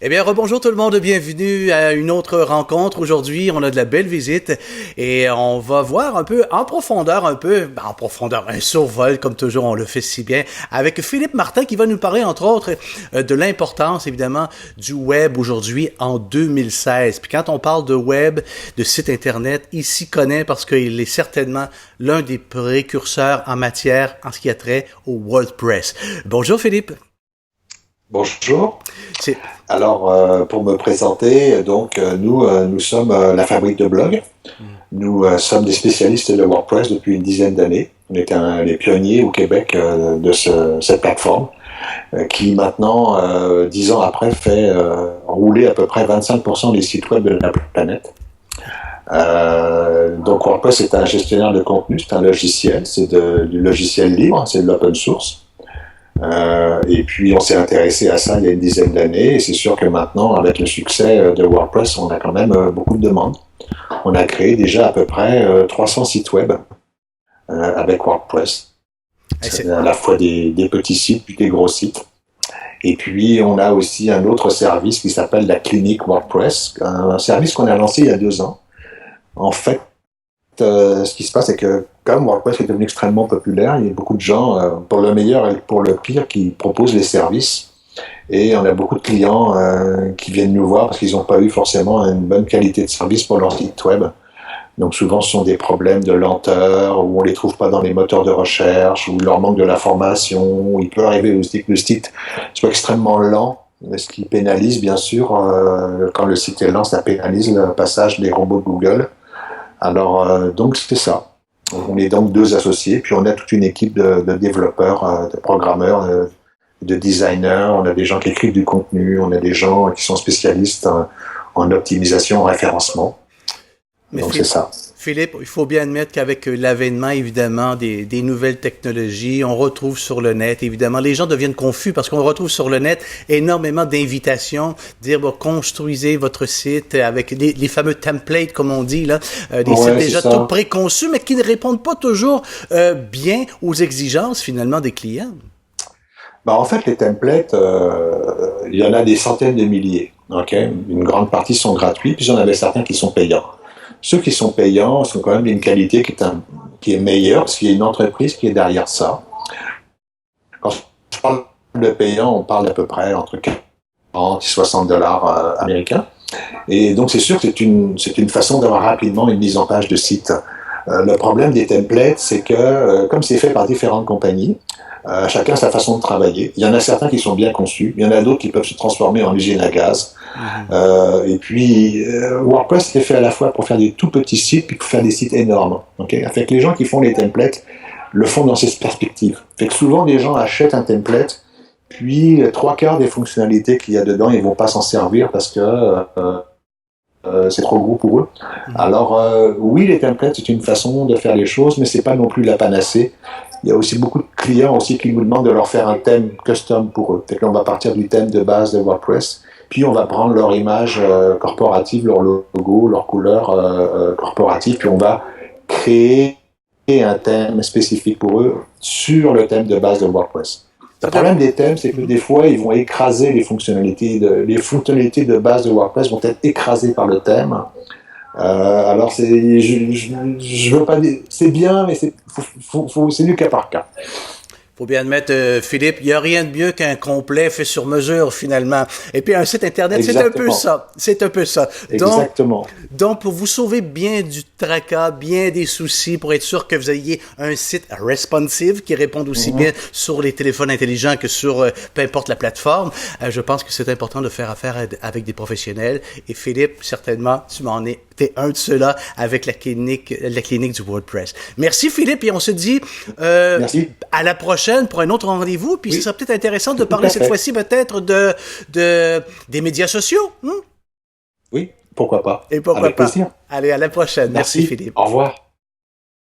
Eh bien, rebonjour tout le monde, bienvenue à une autre rencontre. Aujourd'hui, on a de la belle visite et on va voir un peu en profondeur, un survol, comme toujours on le fait si bien, avec Philippe Martin qui va nous parler, entre autres, de l'importance, évidemment, du web aujourd'hui en 2016. Puis quand on parle de web, de site Internet, il s'y connaît parce qu'il est certainement l'un des précurseurs en matière, en ce qui a trait au WordPress. Bonjour Philippe. Bonjour. C'est... Alors, pour me présenter, nous sommes la fabrique de blogs. Nous sommes des spécialistes de WordPress depuis une dizaine d'années. On était les pionniers au Québec de cette plateforme qui maintenant, 10 ans après, fait rouler à peu près 25% des sites web de la planète. Donc WordPress est un gestionnaire de contenu, c'est un logiciel, du logiciel libre, c'est de l'open source. Et puis on s'est intéressé à ça il y a une dizaine d'années et c'est sûr que maintenant avec le succès de WordPress on a quand même beaucoup de demandes. On a créé déjà à peu près 300 sites web avec WordPress. C'est à la fois des petits sites puis des gros sites. Et puis on a aussi un autre service qui s'appelle la clinique WordPress, un service qu'on a lancé il y a 2 ans. En fait, ce qui se passe, c'est que comme WordPress est devenu extrêmement populaire, il y a beaucoup de gens, pour le meilleur et pour le pire, qui proposent les services. Et on a beaucoup de clients qui viennent nous voir parce qu'ils n'ont pas eu forcément une bonne qualité de service pour leur site web. Donc souvent, ce sont des problèmes de lenteur, où on ne les trouve pas dans les moteurs de recherche, où il leur manque de l'information, où il peut arriver aussi que le site soit extrêmement lent, ce qui pénalise, bien sûr, quand le site est lent, ça pénalise le passage des robots de Google. Alors, donc c'est ça. On est donc 2 associés, puis on a toute une équipe de développeurs, de programmeurs, de designers, on a des gens qui écrivent du contenu, on a des gens qui sont spécialistes en optimisation, en référencement. Mais donc c'est ça. Philippe, il faut bien admettre qu'avec l'avènement, évidemment, des nouvelles technologies, on retrouve sur le net, évidemment, les gens deviennent confus parce qu'on retrouve sur le net énormément d'invitations, dire, construisez votre site avec les fameux templates, comme on dit, là, des sites déjà tout préconçus, mais qui ne répondent pas toujours bien aux exigences, finalement, des clients. En fait, les templates, il y en a des centaines de milliers. Okay? Une grande partie sont gratuits, puis il y en avait certains qui sont payants. Ceux qui sont payants sont quand même d'une qualité qui est meilleure, parce qu'il y a une entreprise qui est derrière ça. Quand je parle de payant, on parle d'à peu près entre 40 et 60 dollars américains. Et donc c'est sûr que c'est une façon d'avoir rapidement une mise en page de site. Le problème des templates, c'est que comme c'est fait par différentes compagnies, chacun a sa façon de travailler. Il y en a certains qui sont bien conçus, il y en a d'autres qui peuvent se transformer en usine à gaz. Et puis WordPress est fait à la fois pour faire des tout petits sites puis pour faire des sites énormes. Okay? Fait que les gens qui font les templates le font dans cette perspective. Fait que souvent les gens achètent un template, puis les 3/4 des fonctionnalités qu'il y a dedans, ils vont pas s'en servir parce que c'est trop gros pour eux. Alors oui, les templates c'est une façon de faire les choses, mais c'est pas non plus la panacée. Il y a aussi beaucoup de clients aussi qui nous demandent de leur faire un thème custom pour eux. Fait que là, on va partir du thème de base de WordPress, puis on va prendre leur image corporative, leur logo, leur couleur corporative, puis on va créer un thème spécifique pour eux sur le thème de base de WordPress. Le problème des thèmes, c'est que des fois, ils vont écraser les fonctionnalités de base de WordPress vont être écrasées par le thème. Alors je veux pas dire, c'est bien, mais c'est du cas par cas. Faut bien admettre, Philippe, il n'y a rien de mieux qu'un complet fait sur mesure, finalement. Et puis, un site Internet, Exactement. c'est un peu ça. C'est un peu ça. Exactement. Donc, pour vous sauver bien du tracas, bien des soucis, pour être sûr que vous ayez un site responsive qui réponde aussi bien sur les téléphones intelligents que sur peu importe la plateforme, je pense que c'est important de faire affaire avec des professionnels. Et Philippe, certainement, tu m'en es un de ceux-là avec la clinique du WordPress. Merci Philippe et on se dit Merci. À la prochaine pour un autre rendez-vous. Puis ce sera peut-être intéressant de parler cette fois-ci peut-être des médias sociaux. Oui, pourquoi pas. Et pourquoi avec pas. plaisir. Allez, à la prochaine. Merci Philippe. Au revoir.